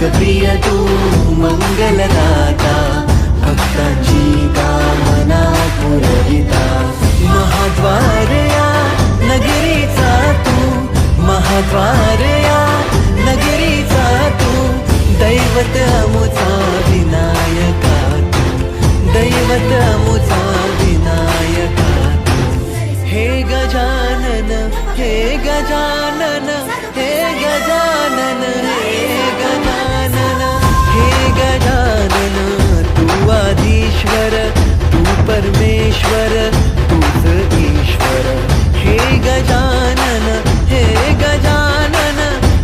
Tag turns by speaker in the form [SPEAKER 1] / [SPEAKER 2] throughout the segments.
[SPEAKER 1] लोकप्रिय तू मंगलदाता भक्तांची कामना पुरविता महाद्वार या नगरीचा तू महाद्वार या नगरीचा तू दैवत अमुचा विनायका तू दैवत अमुचा विनायका तू हे गजानन हे गजानन हे गजानन हे गजानन हे गजानन तू आधीश्वर तू परमेश्वर तूच ईश्वर हे गजानन हे गजानन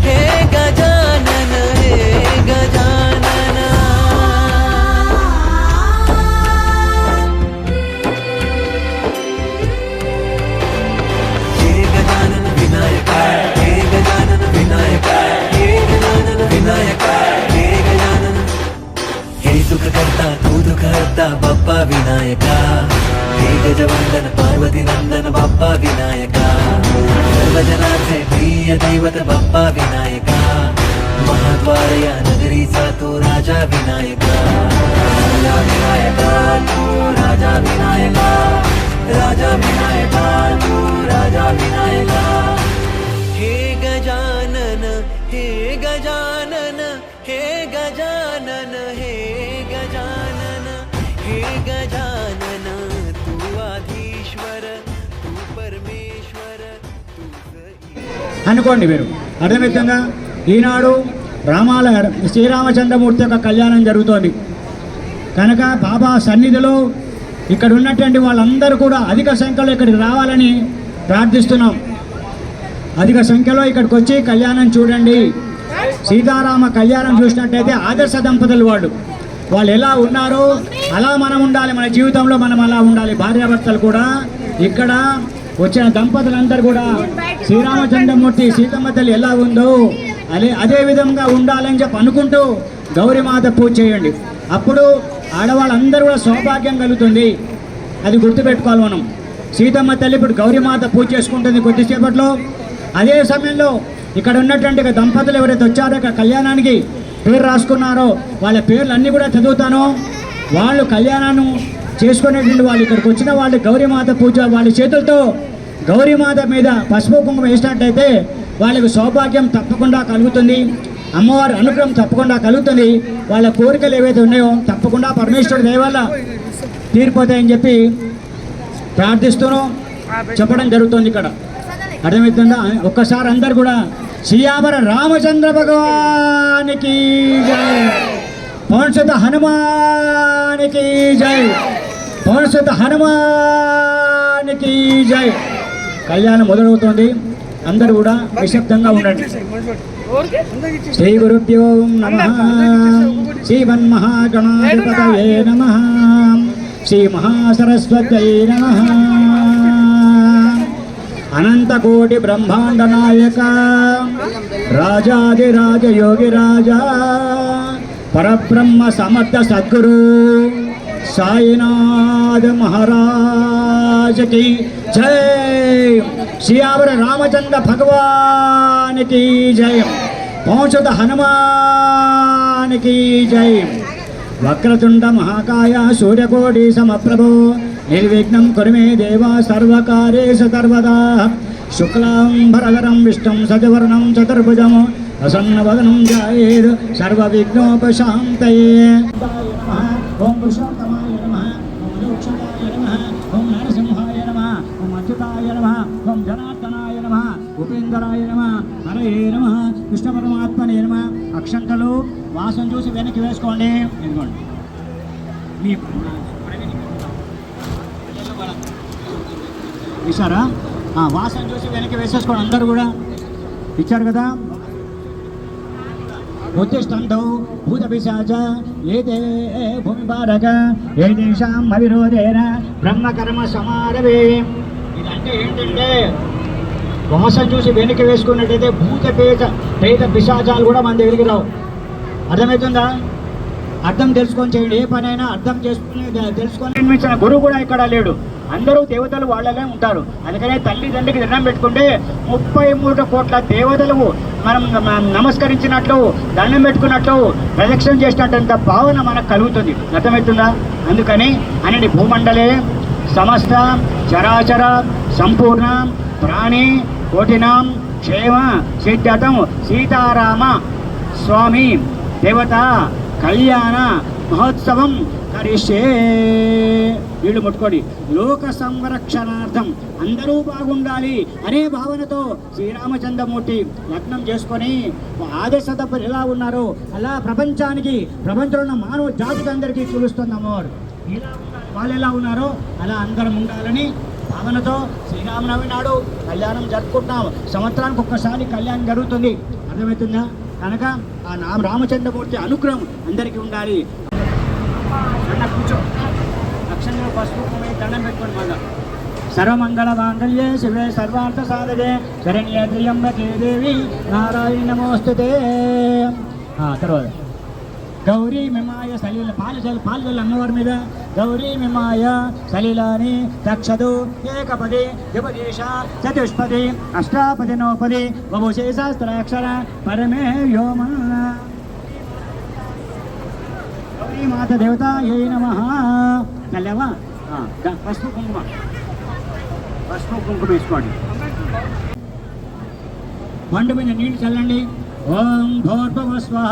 [SPEAKER 1] हे गजानन हे गजानन हे गजानन विनायक हे गजानन विनायक हे गजानन विनायक हे गजानन हे सुख करता तू दुख हरता बाप्पा विनायका हे गजवंदन पार्वती नंदन बाप्पा विनायका सर्वजनांचे प्रिय दैवत बाप्पा विनायका महाद्वार या नगरीचा तू राजा विनायका राजा विनायका तू राजा विनायका राजा विनायका तू राजा विनायका हे गजानन हे गजानन हे गजानन हे गजानन हे गजानन तू आधीश्वर तू परमेश्वर
[SPEAKER 2] అనుకోండి మీరు అర్థమవుతుందా. ఈనాడు శ్రీరామచంద్రమూర్తి యొక్క కళ్యాణం జరుగుతోంది కనుక బాబా సన్నిధిలో ఇక్కడ ఉన్నటువంటి వాళ్ళందరూ కూడా అధిక సంఖ్యలో ఇక్కడికి రావాలని ప్రార్థిస్తున్నాం. అధిక సంఖ్యలో ఇక్కడికి వచ్చి కళ్యాణం చూడండి. సీతారామ కళ్యాణం చూసినట్టయితే ఆదర్శ దంపతులు వాళ్ళు ఎలా ఉన్నారో అలా మనం ఉండాలి. మన జీవితంలో మనం అలా ఉండాలి. భార్యాభర్తలు కూడా ఇక్కడ వచ్చిన దంపతులందరూ కూడా శ్రీరామచంద్రమూర్తి సీతమ్మ తల్లి ఎలా ఉందో అదే విధంగా ఉండాలని చెప్పి అనుకుంటూ గౌరీమాత పూజ చేయండి. అప్పుడు ఆడవాళ్ళందరూ కూడా సౌభాగ్యం కలుగుతుంది. అది గుర్తుపెట్టుకోవాలి మనం. సీతమ్మ తల్లి ఇప్పుడు గౌరీమాత పూజ చేసుకుంటుంది కొద్దిసేపట్లో. అదే సమయంలో ఇక్కడ ఉన్నటువంటి దంపతులు ఎవరైతే వచ్చారో ఇక్కడ కళ్యాణానికి పేరు రాసుకున్నారో వాళ్ళ పేర్లు అన్నీ కూడా చదువుతాను. వాళ్ళు కళ్యాణాన్ని చేసుకునేటువంటి వాళ్ళు ఇక్కడికి వచ్చిన వాళ్ళు గౌరీమాత పూజ వాళ్ళ చేతులతో గౌరీమాత మీద పసుపు కుంకుమ వేసినట్టయితే వాళ్ళకు సౌభాగ్యం తప్పకుండా కలుగుతుంది. అమ్మవారి అనుగ్రహం తప్పకుండా కలుగుతుంది. వాళ్ళ కోరికలు ఏవైతే ఉన్నాయో తప్పకుండా పరమేశ్వరుడి దయ వల్ల తీరిపోతాయని చెప్పి ప్రార్థిస్తూనూ చెప్పడం జరుగుతుంది. ఇక్కడ అర్థమవుతుందా. ఒక్కసారి అందరు కూడా శ్రీయామర రామచంద్ర భగవానికి జై, పవన్సుత హనుమానికి జై, పవన్సుత హనుమానికి జై. కళ్యాణం మొదలవుతోంది. అందరూ కూడా నిశ్శబ్దంగా ఉండండి. శ్రీ గురుభ్యో నమః. శ్రీమన్మహాగణాధిపతయే నమః. శ్రీ మహాసరస్వత్యై నమః. అనంతకోటి బ్రహ్మాండ నాయక రాజాదిరాజ యోగి రాజా పరబ్రహ్మ సమర్థ సద్గురు సాయినాథ్ మహారాజ్ కి జై. శ్రీయావర రామచంద్ర భగవానికి జై. పౌంసత హనుమానికి జై. వక్రతుండ మహాకాయ సూర్యకోటి సమప్రభో నిర్విఘ్నం కురు మే దేవ సర్వకార్యేషు సర్వదా. శుక్లాంబరధరం విష్ణుం సజవర్ణం చతుర్భుజం ప్రసన్నవదనం ధ్యాయేత్ సర్వవిఘ్నోపశాంతయే. ఓం పురుషోత్తమాయ నమః. ఓం మోక్షదాయ నమః. ఓం నరసింహాయ నమః. ఓం అచ్యుతాయ నమః. ఓం జనార్దనాయ నమః. ఉపేంద్రాయ నమః. హరయే నమః. కృష్ణ పరమాత్మనే నమః. అక్షంతలు వాసం చూసి వెనక్కి వేసుకోండి. ఇదిగోండి మీ ఇచ్చారా? వాసన చూసి వెనక్కి వేసేసుకోండి. అందరూ కూడా ఇచ్చారు కదా. ఉత్తిష్టంతో భూత పిశాచ ఏతే భూమి భారక ఏ దేశం అవిరోధేన బ్రహ్మకర్మ సమారవే. ఇదంటే ఏంటంటే వాసన చూసి వెనక్కి వేసుకున్నట్టయితే భూత పేద పిశాచాలు కూడా మన దగ్గరికి రావు. అర్థమవుతుందా? అర్థం తెలుసుకొని చేయండి. ఏ పనైనా అర్థం చేసుకుని తెలుసుకొని నిర్మించిన గురువు కూడా ఇక్కడ లేడు. అందరూ దేవతలు వాళ్ళనే ఉంటారు. అందుకనే తల్లిదండ్రికి దండం పెట్టుకుంటే 33 కోట్ల దేవతలు మనం నమస్కరించినట్లు, దండం పెట్టుకున్నట్లు, ప్రదక్షిణ చేసినట్టంత భావన మనకు కలుగుతుంది. అర్థమవుతుందా? అందుకని అనే భూమండలే సమస్త చరాచర సంపూర్ణ ప్రాణి కోటినాం క్షేమ సిద్ధతం సీతారామ స్వామి దేవత కళ్యాణ మహోత్సవం కరిష్యే. వీళ్ళు ముట్టుకోండి. లోక సంరక్షణార్థం అందరూ బాగుండాలి అనే భావనతో శ్రీరామచంద్రమూర్తి లగ్నం చేసుకొని ఆదేశ దంపతులు ఎలా ఉన్నారో అలా ప్రపంచంలో ఉన్న మానవ జాతికి అందరికీ చూపిస్తుంది అమ్మవారు. ఇలా వాళ్ళు ఎలా ఉన్నారో అలా అందరం ఉండాలని భావనతో శ్రీరామనవమి నాడు కళ్యాణం జరుపుకుంటున్నాం. సంవత్సరానికి ఒక్కసారి కళ్యాణం జరుగుతుంది. అర్థమవుతుందా? కనుక ఆ రామచంద్రమూర్తి అనుగ్రహం అందరికీ ఉండాలి. అన్న కూర్చో. అక్షంగా పసుపు దండం పెట్టుకోండి. మళ్ళా సర్వమంగళ మాంగళ్యే శివే సర్వార్థ సాధకే శరణ్యే త్ర్యంబకే దేవి నారాయణ నమోస్తుతే. తర్వాత గౌరీ మిమాయ సలీల పాలు అమ్మవారి మీద గౌరీ మిమాయ సలీలాని దక్షదు ఏకపది ద్విపదేశ చతుష్పది అష్టాపది నోపది వభుషే సహస్రాక్షర పరమే వ్యోమ. గౌరీ మాత దేవత ఏ నమః. కళ్యావా పసుపు కుంకుమ వేసుకోండి. పండు మీద నీళ్ళు చల్లండి. ఓం భూర్భువః స్వః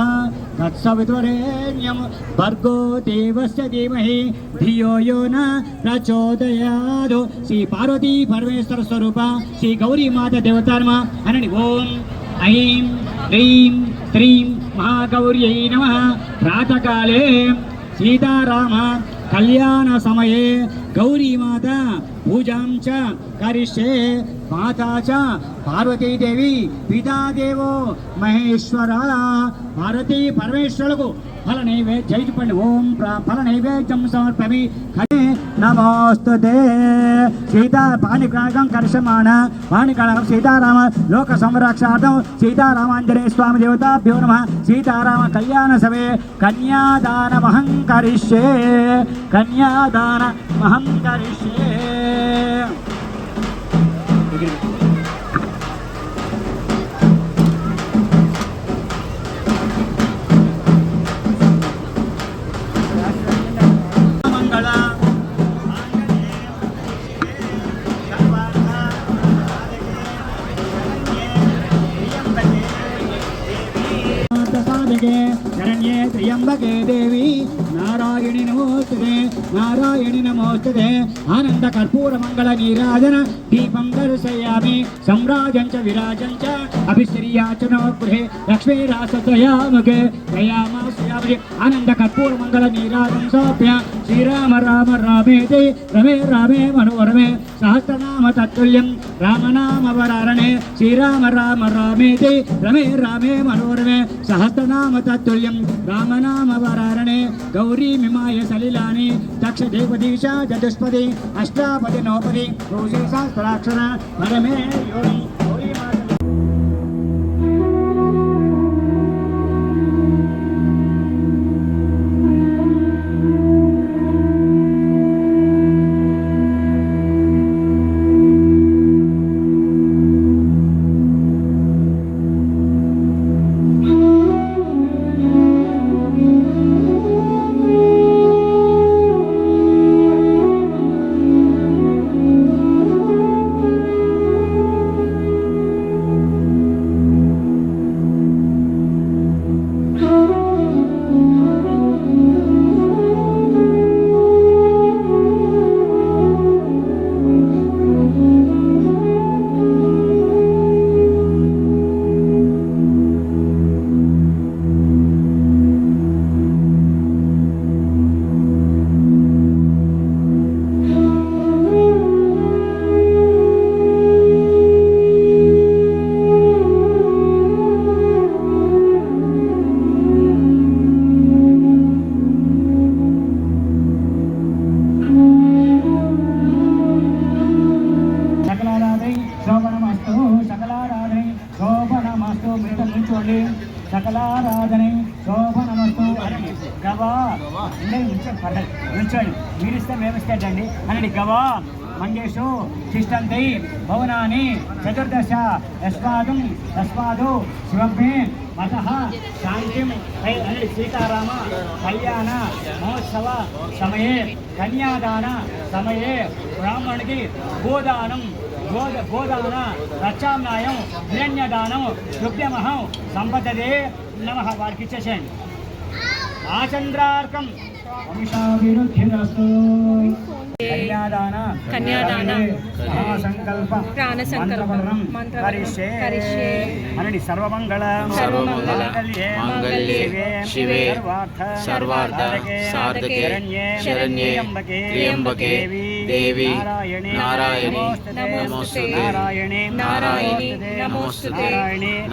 [SPEAKER 2] తత్సవితుర్వరేణ్యం భర్గో దేవస్య ధీమహి ధియో యో న ప్రచోదయాత్. శ్రీ పార్వతీ పరమేశ్వర స్వరూప శ్రీ గౌరీ మాత దేవతార్మ అనండి. ఓం ఐం హ్రీం శ్రీం మహాగౌర్యై నమః. ప్రాతకాలే సీతారామ కళ్యాణ సమయే గౌరీమాత పూజాం చ కరిష్యే. మాతా చ పార్వతీదేవి పితాదేవో మహేశ్వర. పార్వతీ పరమేశ్వరులకు ఫల నైవేద్యం చెప్పండి. ఓం ఫల నైవేద్యం సమర్పమి నమోస్తుతే. సీతా పాణికాగం కర్షమాణ పాణికాగం సీతారామ లోక సంరక్షార్థం సీతారామాంజనేయ స్వామి దేవతాభ్యో నమః. సీతారామ కళ్యాణ సమే కన్యాదానమహం కరిష్యే. కన్యాదానమహం కరిష్యే. శరణ్యే త్ర్యంబకే దేవి నారాయణి నమోస్తుతే. నారాయణి నమోస్తుతే. ఆనంద కర్పూర మంగళ నీరాజన దీపం దర్శయామి. సంరాజం చ విరాజం చ అభిశ్రీయాచనో గృహే లక్ష్మీరాసత్రయాముఖే దయామాస్యామి. ఆనంద కర్పూర మంగళ నీరాజం సమర్ప్య శ్రీరామ రామ రామేతి రమే రామే మనోరమే సహస్రనామ తత్తుల్యం రామనామ వరారణే. శ్రీరామ రామ రామేతి రమే రామే మనోరమే సహస్రనామ తత్తుల్యం రామనామ వరారణే. గౌరీ మిమాయ సలిలాని దక్ష దేవదీశ చతుష్పది అష్టాపది నోపది భూషే సహస్రాక్షర పరమే యోని. గౌరీ మాత ఆరాధనే శోభనమస్తు అని గవా నుంచండి, పర్లేదు నుంచోండి. మీరు ఇస్తే మేము ఇస్తేటండి అనండి. గవా మంగేషు తిష్టంతి భవనాని చతుర్దశ తస్మాదు శివభ్మే మతః శాంతిం అనండి. సీతారామ కళ్యాణ మహోత్సవ సమయే కన్యాదాన సమయే బ్రాహ్మణుడికి గోదానం గోదాన ప్రత్యామ్నాయం హిరణ్యదానం దుర్గమహం సంపదదే నమః. వారికి ఇచ్చేసేయండి. ఆచంద్రార్కం వంశాభివృద్ధిరస్తు. కన్యాదాన సంకల్ప కరిష్యే అనండి. సర్వమంగళ
[SPEAKER 3] మాంగళ్యే శివే సర్వార్థ సాధకే శరణ్యే త్ర్యంబకే దేవి నారాయణి నమోస్తుతే నారాయణి నమోస్తుతే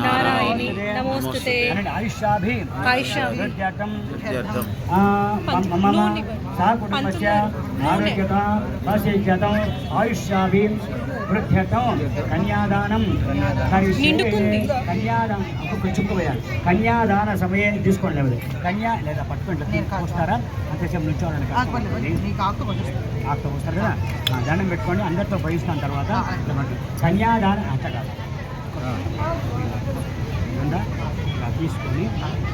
[SPEAKER 3] నారాయణి నమోస్తుతే.
[SPEAKER 2] ఆయుష్యాభి మమ సా కుటుంబస్య ఆరోగ్యత వశీజ్యతం ఆయుష్యాభి వృద్ధ్యతం. కన్యాదానం కన్యాదానం చుక్కుపోయాలి. కన్యాదాన సమయం తీసుకోండి. లేదు కన్యా లేదా పట్టుకుంటే వస్తారా అంతసేపు నుంచోండి. ఆకుతో వస్తారు కదా, దండం పెట్టుకోండి. అందరితో పోయిస్తాను తర్వాత కన్యాదానం అంత కాదు తీసుకొని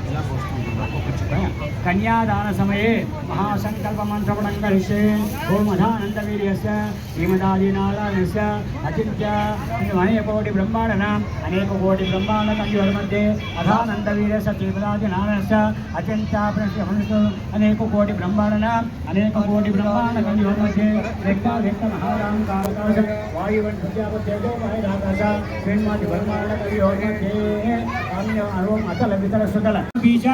[SPEAKER 2] ఇలా పోస్తుంటున్నారు. కన్యాదాన సమయే మహాసంకల్ప మంత్రపణం కరిష్యే ఓం అధానందవీర్యస్య శ్రీమదాదినారాయణస్య అచింత్య అనేకోటి బ్రహ్మాండన అనేకోటి బ్రహ్మాండ కంయోర్मध्ये అధానందవీర్యస్య శ్రీమదాదినారాయణస్య అచింత్య అనేకోటి బ్రహ్మాండన అనేకోటి బ్రహ్మాండ కంయోర్मध्ये వ్యక్త మహారాంకారకాశ వాయువన్యో మహేరాకాశ శ్రీమది బ్రహ్మాండ కంయోర్मध्ये అతల వితర సుతల బీజ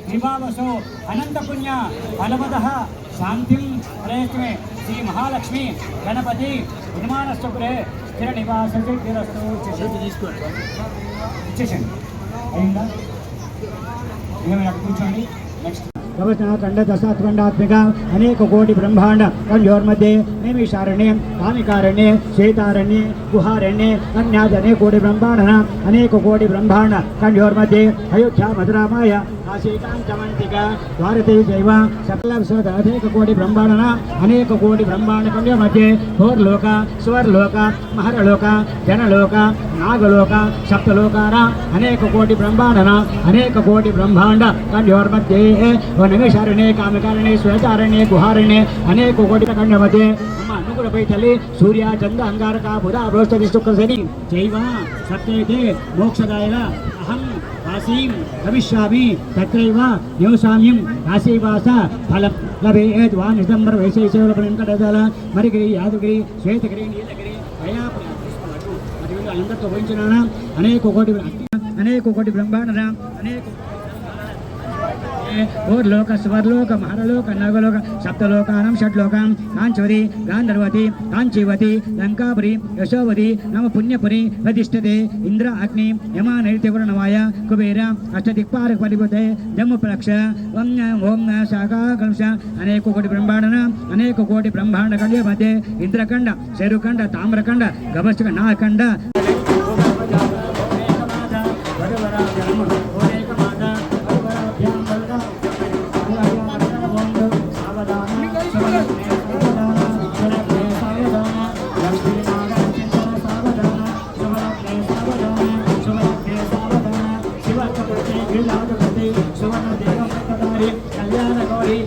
[SPEAKER 2] విభావసో అనంత పుణ్య ఫలవదః శాంతిం ప్రయత్నే శ్రీ మహాలక్ష్మి గణపతి నిర్మాణస్థురే స్థిర నివాస సిద్ధిరస్తు. ఇచ్చేసండి. అయిందా? ఏమైనా కూర్చోండి. నెక్స్ట్ खंड दशात्मंडात्मिका अनेक कोटि ब्रह्मांड कंजोर्मध्ये नैमिषारण्ये कामिकारण्ये श्वेतारण्ये गुहारण्ये अन्यादने कोटि ब्रह्मांड अनेक कोटि ब्रह्मांड कंजोर्मध्ये अयोध्या मधुरामाय काशीकांचमंतिका भारते जैव सकल अनेक कोटि ब्रह्मांड अनेक कोटि ब्रह्मांड कंजोर्मध्ये भोर्लोक स्वर्लोक महरलोक जनलोक नागलोक सप्तलोकार अनेक कोटि ब्रह्मांड अनेक कोटि ब्रह्मांड कंजोर्मध्ये नैमिषारण्ये कामिकारण्ये श्वेतारण्ये गुहारण्ये अनेक कोटि खंडमध्ये अनुकूलपै तल्ली सूर्य चंद्र अंगारक बुध बृहस्पति शुक्र शनि चैव सप्तैते मोक्षदायक अहं काशीं गमिष्यामि तत्रैव निवसाम्यं काशीवास फलं लभेत् वा निशम्बर वैशेषवलपनिकटदल मरिगिरि यादगिरि श्वेतगिरि नीलगिरि दयापुरी మరియు అందరితో పోయించిన అనేక కోటి బ్రహ్మాండ అనేక और लोक स्वर्लोक महरलोक नगलोक सप्तलोकानां षट्लोकां कांचवती गांधर्वती कांचीवती लंकापुरी यशोवती नम पुण्यपुरी प्रतिष्ठते इंद्र अग्नि यमा नैत्यवर्णवाय कुबेर अष्टदिक्पालक परिभूते जम्मुपलक्ष ओम शाखा कलश अनेक कोटि ब्रह्मांड अनेक कोटि ब्रह्मांड खंड मध्ये इंद्रखंड शेरुखंड ताम्रखंड गभस्क नाखंड कल्याण गौरी